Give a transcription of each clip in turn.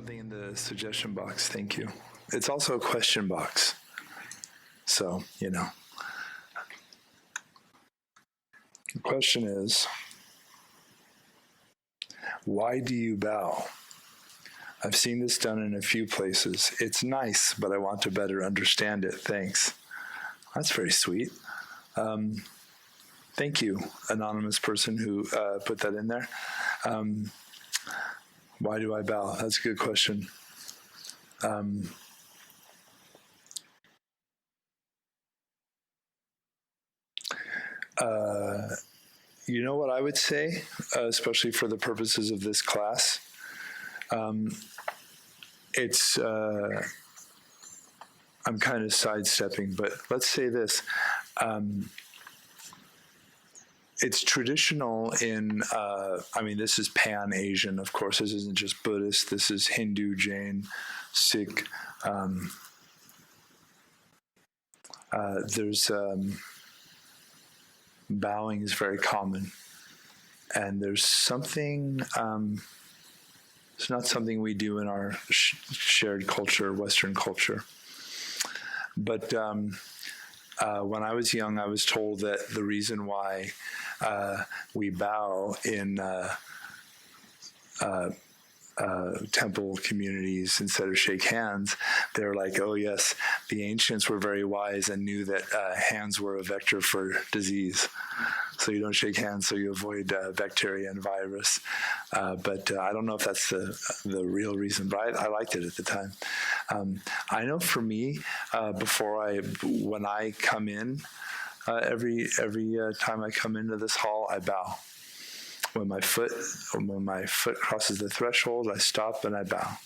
something in the suggestion box. Thank you. It's also a question box. So, you know. The question is, why do you bow? I've seen this done in a few places. It's nice, but I want to better understand it. Thanks. That's very sweet. Thank you, anonymous person who put that in there. Why do I bow? That's a good question. You know what I would say, especially for the purposes of this class? I'm kind of sidestepping, but let's say this. It's traditional in, this is Pan-Asian, of course. This isn't just Buddhist. This is Hindu, Jain, Sikh. Bowing is very common. And there's something, it's not something we do in our shared culture, Western culture. But when I was young, I was told that the reason why we bow in temple communities instead of shake hands, they're like, oh yes, the ancients were very wise and knew that hands were a vector for disease. So you don't shake hands, so you avoid bacteria and virus. But I don't know if that's the real reason, but I liked it at the time. I know for me, when I come in, every time I come into this hall, I bow. When my foot crosses the threshold, I stop and I bow.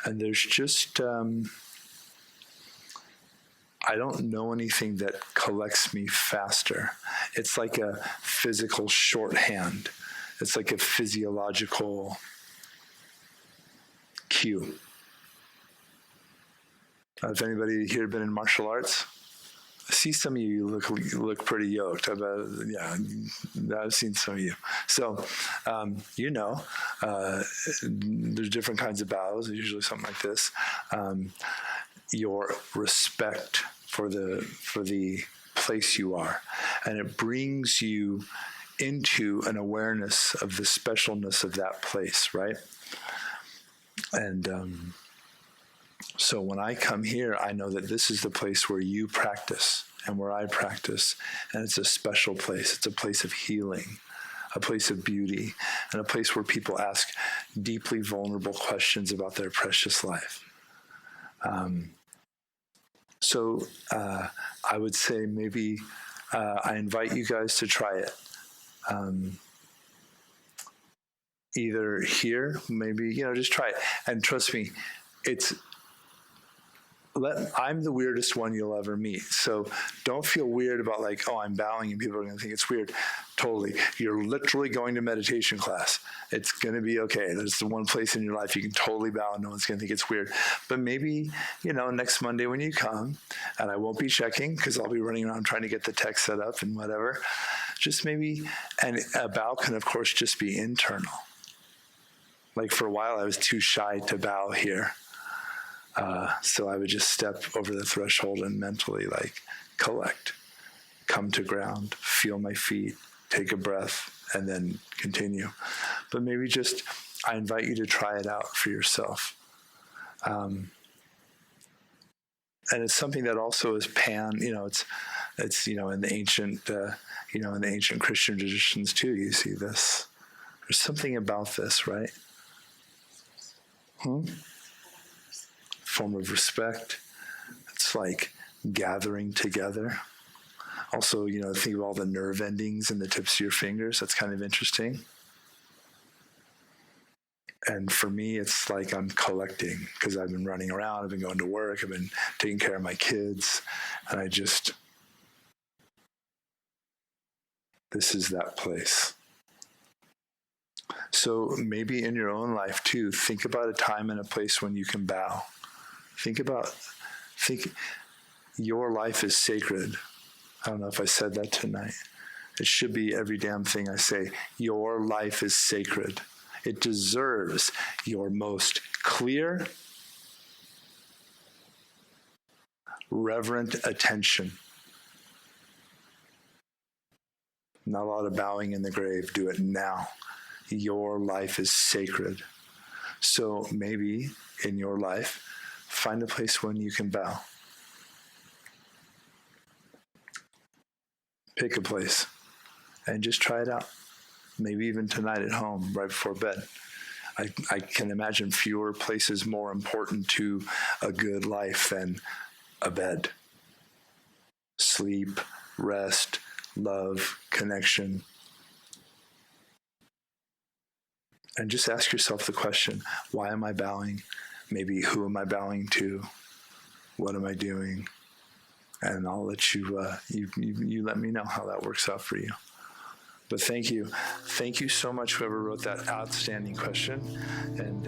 And there's just, I don't know anything that collects me faster. It's like a physical shorthand. It's like a physiological cue. If anybody here been in martial arts? I see some of you look pretty yoked. Yeah, I've seen some of you. So, there's different kinds of bows. Usually something like this. Your respect for the place you are, and it brings you into an awareness of the specialness of that place, right? And so when I come here, I know that this is the place where you practice and where I practice, and it's a special place. It's a place of healing, a place of beauty, and a place where people ask deeply vulnerable questions about their precious life. So I would say maybe I invite you guys to try it. Either here, maybe, just try it. And trust me, I'm the weirdest one you'll ever meet. So don't feel weird about like, oh, I'm bowing and people are going to think it's weird. Totally. You're literally going to meditation class. It's going to be okay. There's the one place in your life you can totally bow and no one's going to think it's weird. But maybe, next Monday when you come, and I won't be checking because I'll be running around trying to get the text set up and whatever. Just maybe, and a bow can of course just be internal. Like for a while I was too shy to bow here. So I would just step over the threshold and mentally collect, come to ground, feel my feet, take a breath, and then continue. But maybe I invite you to try it out for yourself. And it's something that also is it's in the ancient, in the ancient Christian traditions too, you see this. There's something about this, right? Form of respect. It's like gathering together. Also, think of all the nerve endings in the tips of your fingers. That's kind of interesting. And for me, it's like I'm collecting because I've been running around, I've been going to work, I've been taking care of my kids, and this is that place. So maybe in your own life too, think about a time and a place when you can bow. Think your life is sacred. I don't know if I said that tonight. It should be every damn thing I say. Your life is sacred. It deserves your most clear, reverent attention. Not a lot of bowing in the grave. Do it now. Your life is sacred. So maybe in your life, find a place when you can bow. Pick a place and just try it out. Maybe even tonight at home, right before bed. I can imagine fewer places more important to a good life than a bed. Sleep, rest, love, connection. And just ask yourself the question, why am I bowing? Maybe who am I bowing to? What am I doing? And I'll let you let me know how that works out for you. But thank you so much, whoever wrote that outstanding question. And